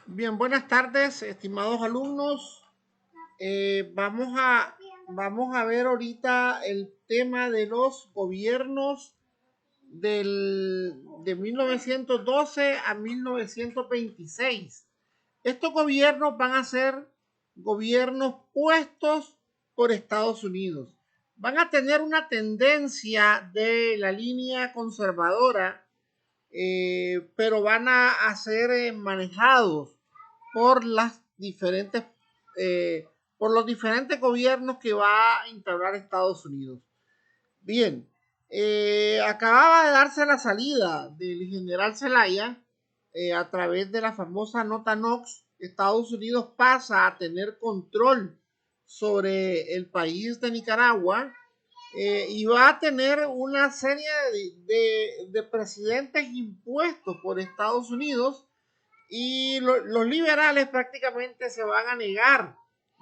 Bien, buenas tardes, estimados alumnos. Vamos a ver ahorita el tema de los gobiernos de 1912 a 1926. Estos gobiernos van a ser gobiernos puestos por Estados Unidos. Van a tener una tendencia de la línea conservadora, pero van a ser manejados por las diferentes eh, por los diferentes gobiernos que va a instaurar Estados Unidos. Bien, acababa de darse la salida del general Zelaya a través de la famosa nota Knox. Estados Unidos pasa a tener control sobre el país de Nicaragua, y va a tener una serie de presidentes impuestos por Estados Unidos, y los liberales prácticamente se van a negar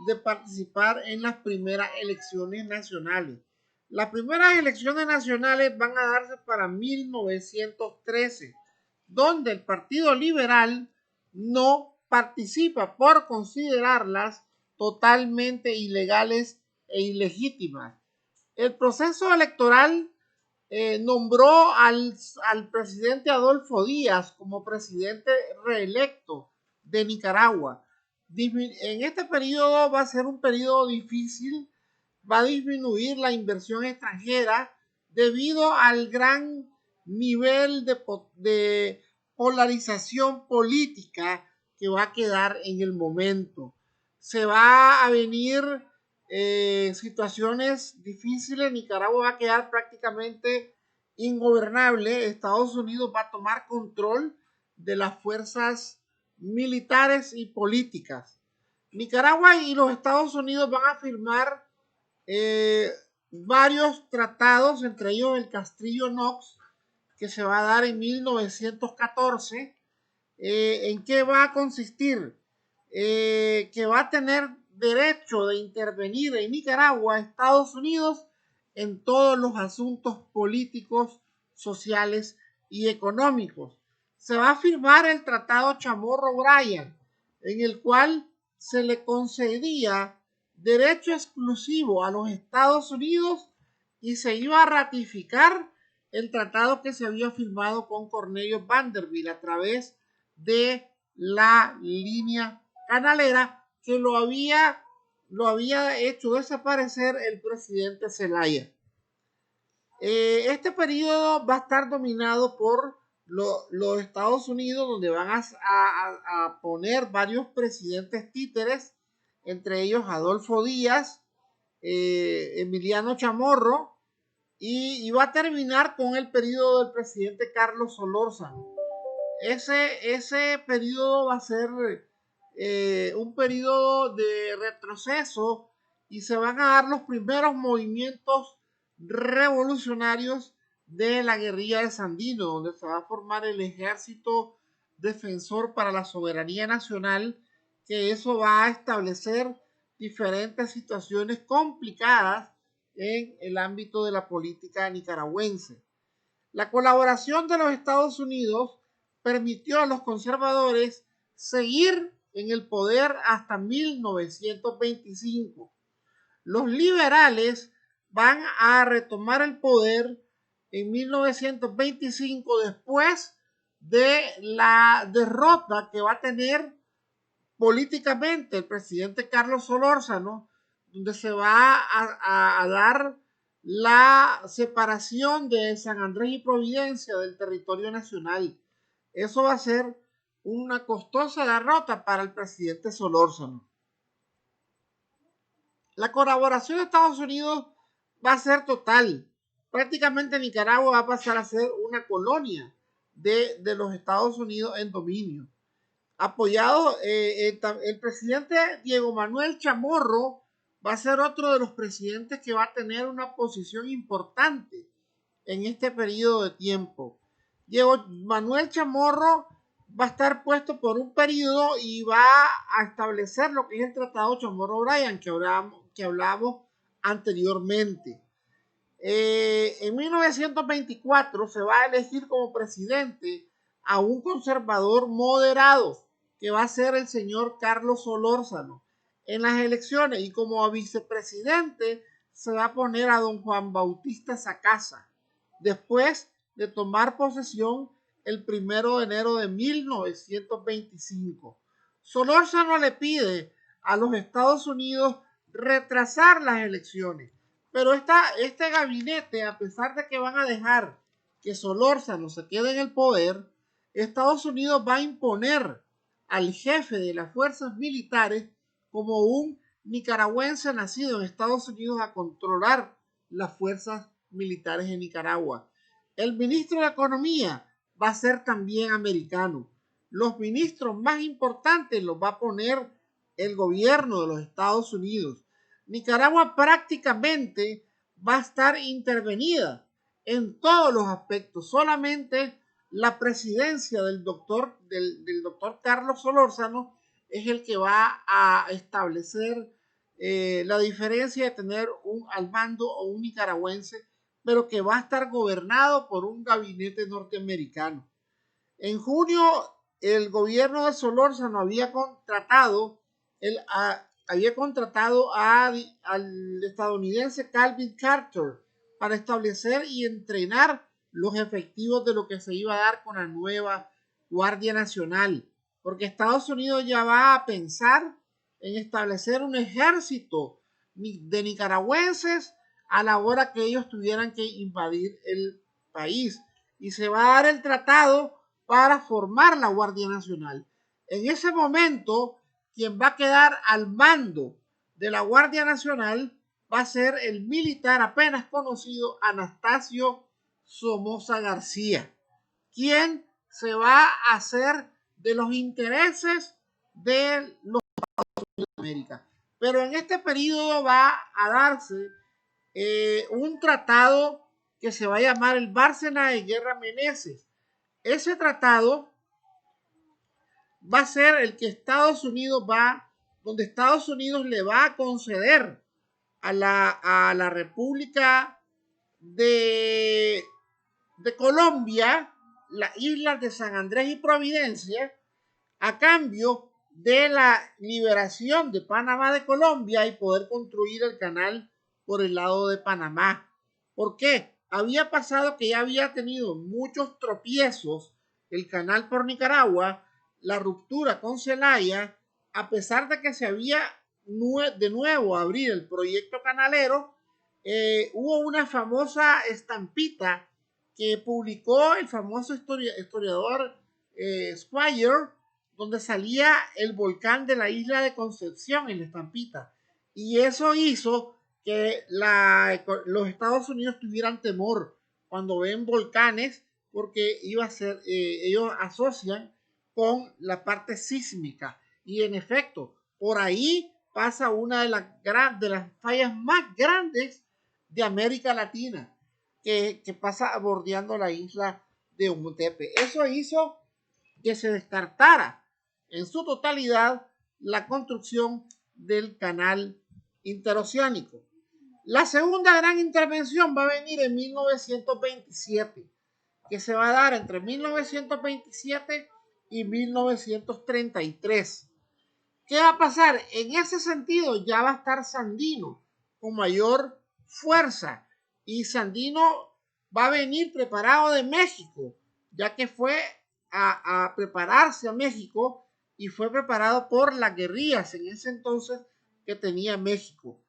de participar en las primeras elecciones nacionales. Las primeras elecciones nacionales van a darse para 1913, donde el Partido Liberal no participa por considerarlas totalmente ilegales e ilegítimas. El proceso electoral nombró al presidente Adolfo Díaz como presidente reelecto de Nicaragua. En este periodo va a ser un periodo difícil, va a disminuir la inversión extranjera debido al gran nivel de polarización política que va a quedar en el momento. Se va a venir situaciones difíciles. Nicaragua va a quedar prácticamente ingobernable. Estados Unidos va a tomar control de las fuerzas militares y políticas. Nicaragua y los Estados Unidos van a firmar eh, varios tratados, entre ellos el Castrillo-Knox, que se va a dar en 1914. ¿En qué va a consistir? Que va a tener derecho de intervenir en Nicaragua, Estados Unidos, en todos los asuntos políticos, sociales y económicos. Se va a firmar el Tratado Chamorro-Bryan, en el cual se le concedía derecho exclusivo a los Estados Unidos, y se iba a ratificar el tratado que se había firmado con Cornelio Vanderbilt a través de la línea canalera, que lo había hecho desaparecer el presidente Zelaya. Este periodo va a estar dominado por los Estados Unidos, donde van a poner varios presidentes títeres, entre ellos Adolfo Díaz, Emiliano Chamorro, y va a terminar con el periodo del presidente Carlos Solórzano. Ese periodo va a ser un periodo de retroceso, y se van a dar los primeros movimientos revolucionarios de la guerrilla de Sandino, donde se va a formar el Ejército Defensor para la Soberanía Nacional, que eso va a establecer diferentes situaciones complicadas en el ámbito de la política nicaragüense. La colaboración de los Estados Unidos permitió a los conservadores seguir en el poder hasta 1925. Los liberales van a retomar el poder en 1925, después de la derrota que va a tener políticamente el presidente Carlos Solórzano, donde se va a dar la separación de San Andrés y Providencia del territorio nacional. Eso va a ser una costosa derrota para el presidente Solórzano. La colaboración de Estados Unidos va a ser total. Prácticamente Nicaragua va a pasar a ser una colonia de los Estados Unidos en dominio. Apoyado, el presidente Diego Manuel Chamorro va a ser otro de los presidentes que va a tener una posición importante en este periodo de tiempo. Diego Manuel Chamorro va a estar puesto por un periodo y va a establecer lo que es el Tratado Chamorro-Bryan, que hablamos anteriormente. En 1924 se va a elegir como presidente a un conservador moderado, que va a ser el señor Carlos Solórzano en las elecciones, y como vicepresidente se va a poner a don Juan Bautista Sacasa después de tomar posesión el 1 de enero de 1925. Solórzano le pide a los Estados Unidos retrasar las elecciones, pero este gabinete, a pesar de que van a dejar que Solórzano se quede en el poder, Estados Unidos va a imponer al jefe de las fuerzas militares como un nicaragüense nacido en Estados Unidos a controlar las fuerzas militares en Nicaragua. El ministro de Economía va a ser también americano. Los ministros más importantes los va a poner el gobierno de los Estados Unidos. Nicaragua prácticamente va a estar intervenida en todos los aspectos. Solamente la presidencia del doctor Carlos Solórzano es el que va a establecer la diferencia de tener al mando o un nicaragüense, pero que va a estar gobernado por un gabinete norteamericano. En junio, el gobierno de Solórzano había contratado al estadounidense Calvin Carter para establecer y entrenar los efectivos de lo que se iba a dar con la nueva Guardia Nacional, porque Estados Unidos ya va a pensar en establecer un ejército de nicaragüenses a la hora que ellos tuvieran que invadir el país, y se va a dar el tratado para formar la Guardia Nacional. En ese momento, quien va a quedar al mando de la Guardia Nacional va a ser el militar apenas conocido Anastasio Somoza García, quien se va a hacer de los intereses de los Estados Unidos de América. Pero en este periodo va a darse un tratado que se va a llamar el Bárcena de Guerra Meneses. Ese tratado va a ser el que donde Estados Unidos le va a conceder a la República de Colombia las islas de San Andrés y Providencia a cambio de la liberación de Panamá de Colombia y poder construir el canal por el lado de Panamá. ¿Por qué? Había pasado que ya había tenido muchos tropiezos el canal por Nicaragua, la ruptura con Celaya, a pesar de que se había de nuevo abrir el proyecto canalero, hubo una famosa estampita que publicó el famoso historiador Squire, donde salía el volcán de la isla de Concepción en la estampita. Y eso hizo que los Estados Unidos tuvieran temor cuando ven volcanes, porque iba a ser, ellos asocian con la parte sísmica. Y en efecto, por ahí pasa una de las fallas más grandes de América Latina, que pasa bordeando la isla de Ometepe. Eso hizo que se descartara en su totalidad la construcción del canal interoceánico. La segunda gran intervención va a venir en 1927, que se va a dar entre 1927 y 1933. ¿Qué va a pasar? En ese sentido ya va a estar Sandino con mayor fuerza, y Sandino va a venir preparado de México, ya que fue a prepararse a México y fue preparado por las guerrillas en ese entonces que tenía México.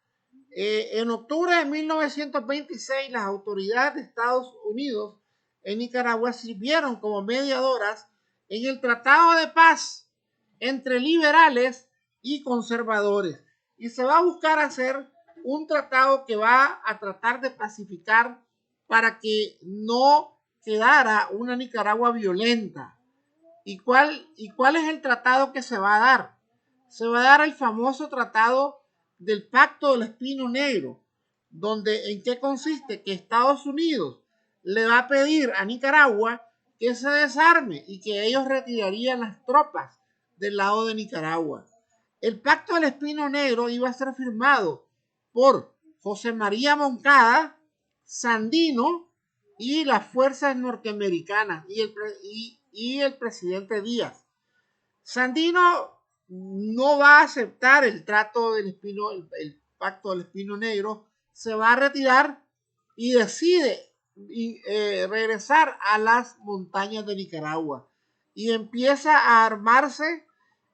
En octubre de 1926, las autoridades de Estados Unidos en Nicaragua sirvieron como mediadoras en el Tratado de Paz entre liberales y conservadores, y se va a buscar hacer un tratado que va a tratar de pacificar para que no quedara una Nicaragua violenta. ¿Y cuál es el tratado que se va a dar? Se va a dar el famoso tratado del Pacto del Espino Negro, donde en qué consiste que Estados Unidos le va a pedir a Nicaragua que se desarme y que ellos retirarían las tropas del lado de Nicaragua. El Pacto del Espino Negro iba a ser firmado por José María Moncada, Sandino y las fuerzas norteamericanas y el presidente Díaz. Sandino no va a aceptar el trato del Espino, el pacto del Espino Negro, se va a retirar y decide regresar a las montañas de Nicaragua y empieza a armarse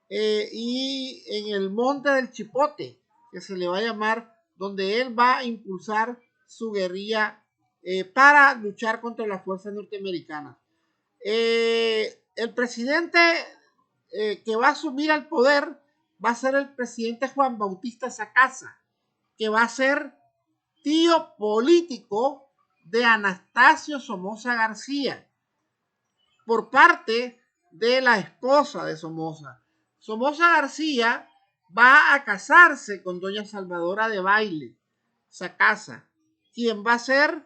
y en el monte del Chipote, que se le va a llamar, donde él va a impulsar su guerrilla para luchar contra las fuerzas norteamericanas. El presidente que va a asumir al poder va a ser el presidente Juan Bautista Sacasa, que va a ser tío político de Anastasio Somoza García, por parte de la esposa de Somoza. Somoza García va a casarse con doña Salvadora de Baile Sacasa, quien va a ser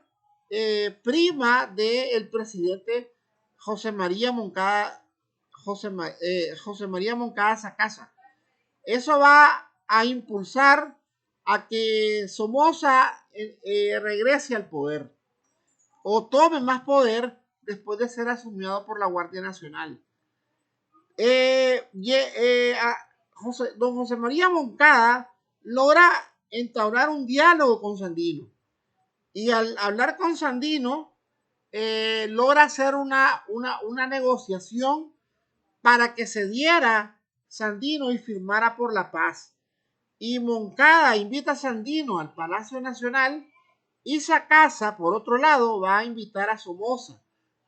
prima del presidente José María Moncada José María Moncada Sacasa. Eso va a impulsar a que Somoza regrese al poder o tome más poder después de ser asumido por la Guardia Nacional. Don José María Moncada logra entablar un diálogo con Sandino y al hablar con Sandino logra hacer una negociación para que se diera Sandino y firmara por la paz. Y Moncada invita a Sandino al Palacio Nacional y Sacasa, por otro lado, va a invitar a Somoza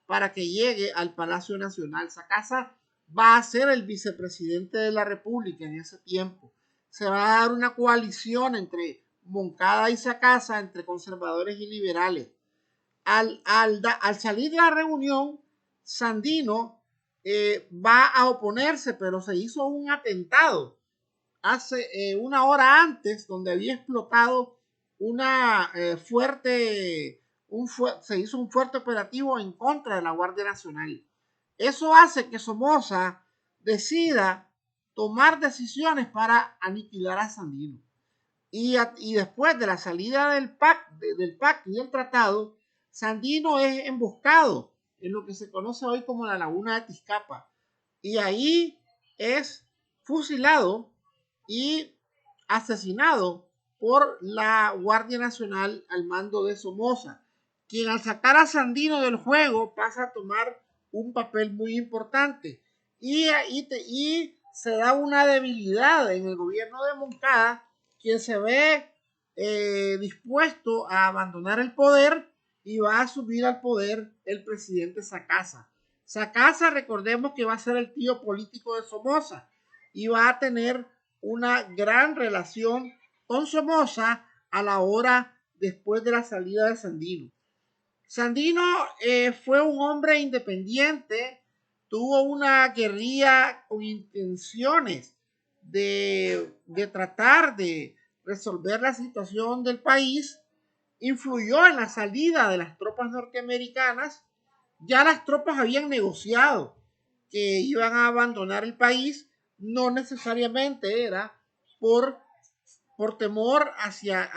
para que llegue al Palacio Nacional. Sacasa va a ser el vicepresidente de la República en ese tiempo. Se va a dar una coalición entre Moncada y Sacasa, entre conservadores y liberales. Al salir de la reunión, Sandino va a oponerse, pero se hizo un atentado hace una hora antes, donde había explotado una se hizo un fuerte operativo en contra de la Guardia Nacional. Eso hace que Somoza decida tomar decisiones para aniquilar a Sandino. Y después de la salida del pacto y del tratado, Sandino es emboscado en lo que se conoce hoy como la Laguna de Tizcapa. Y ahí es fusilado y asesinado por la Guardia Nacional al mando de Somoza, quien al sacar a Sandino del juego pasa a tomar un papel muy importante. Y se da una debilidad en el gobierno de Moncada, quien se ve dispuesto a abandonar el poder y va a subir al poder el presidente Sacasa. Sacasa, recordemos que va a ser el tío político de Somoza y va a tener una gran relación con Somoza a la hora después de la salida de Sandino. Sandino fue un hombre independiente, tuvo una guerrilla con intenciones de tratar de resolver la situación del país, influyó en la salida de las tropas norteamericanas. Ya las tropas habían negociado que iban a abandonar el país, no necesariamente era por, por temor hacia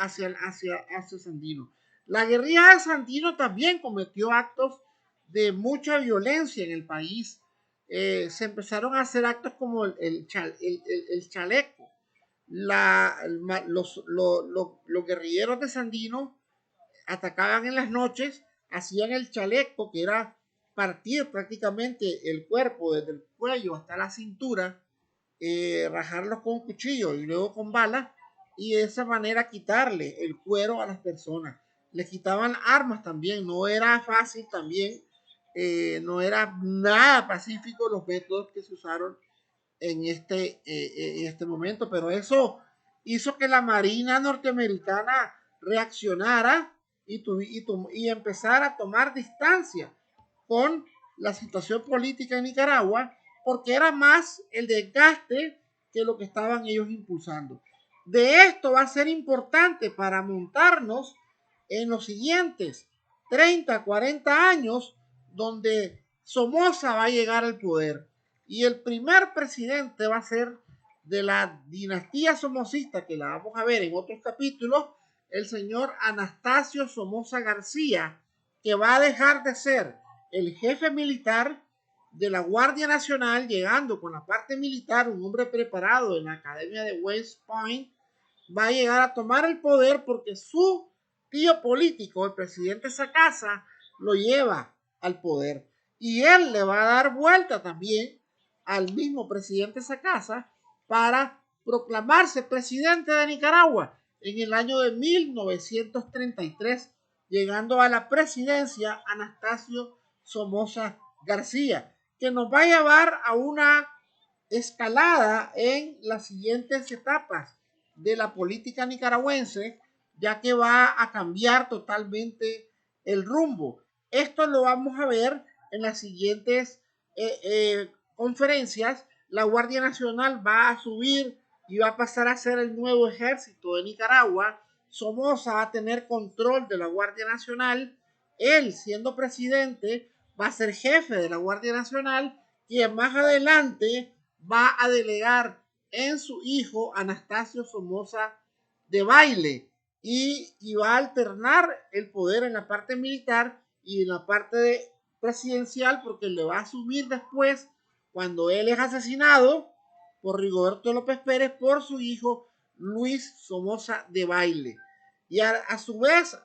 Sandino. La guerrilla de Sandino también cometió actos de mucha violencia en el país. Se empezaron a hacer actos como el chaleco. Los guerrilleros de Sandino atacaban en las noches, hacían el chaleco, que era partir prácticamente el cuerpo desde el cuello hasta la cintura, rajarlos con cuchillo y luego con balas, y de esa manera quitarle el cuero a las personas. Les quitaban armas también, no era fácil también, no era nada pacífico los métodos que se usaron en este momento, pero eso hizo que la Marina norteamericana reaccionara y empezara a tomar distancia con la situación política en Nicaragua, porque era más el desgaste que lo que estaban ellos impulsando. De esto va a ser importante para montarnos en los siguientes 30, 40 años, donde Somoza va a llegar al poder. Y el primer presidente va a ser de la dinastía somocista, que la vamos a ver en otros capítulos, el señor Anastasio Somoza García, que va a dejar de ser el jefe militar de la Guardia Nacional, llegando con la parte militar, un hombre preparado en la Academia de West Point, va a llegar a tomar el poder porque su tío político, el presidente Sacasa, lo lleva al poder. Y él le va a dar vuelta también al mismo presidente Sacasa para proclamarse presidente de Nicaragua en el año de 1933, llegando a la presidencia Anastasio Somoza García, que nos va a llevar a una escalada en las siguientes etapas de la política nicaragüense, ya que va a cambiar totalmente el rumbo. Esto lo vamos a ver en las siguientes conferencias. La Guardia Nacional va a subir y va a pasar a ser el nuevo ejército de Nicaragua. Somoza va a tener control de la Guardia Nacional. Él, siendo presidente, va a ser jefe de la Guardia Nacional, y más adelante va a delegar en su hijo Anastasio Somoza Debayle y va a alternar el poder en la parte militar y en la parte presidencial, porque le va a asumir después, cuando él es asesinado por Rigoberto López Pérez, por su hijo Luis Somoza Debayle. Y a su vez,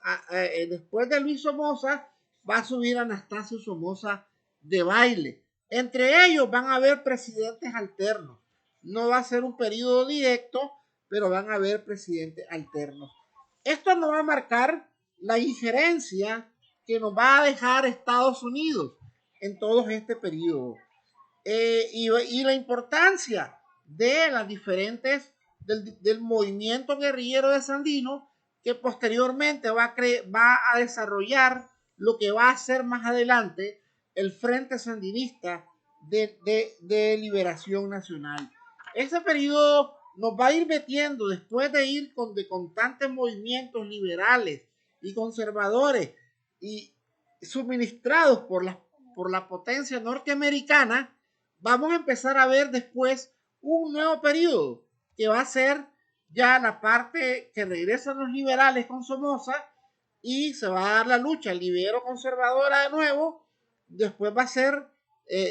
después de Luis Somoza, va a subir Anastasio Somoza Debayle. Entre ellos van a haber presidentes alternos. No va a ser un periodo directo, pero van a haber presidentes alternos. Esto nos va a marcar la injerencia que nos va a dejar Estados Unidos en todo este periodo. Y la importancia de las diferentes del movimiento guerrillero de Sandino, que posteriormente va a desarrollar lo que va a ser más adelante el Frente Sandinista de Liberación Nacional. Ese periodo nos va a ir metiendo, después de ir con de constantes movimientos liberales y conservadores y suministrados por la potencia norteamericana, vamos a empezar a ver después un nuevo periodo que va a ser ya la parte que regresan los liberales con Somoza, y se va a dar la lucha libero conservadora de nuevo. Después va a ser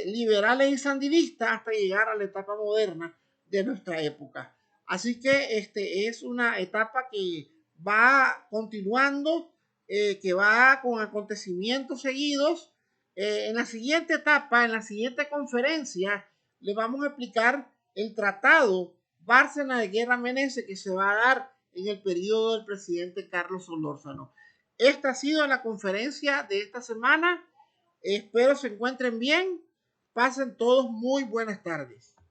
liberales y sandinistas hasta llegar a la etapa moderna de nuestra época. Así que es una etapa que va continuando, que va con acontecimientos seguidos. En la siguiente etapa, en la siguiente conferencia, le vamos a explicar el tratado Bárcena de Guerra Meneses, que se va a dar en el periodo del presidente Carlos Solórzano. Esta ha sido la conferencia de esta semana. Espero se encuentren bien. Pasen todos muy buenas tardes.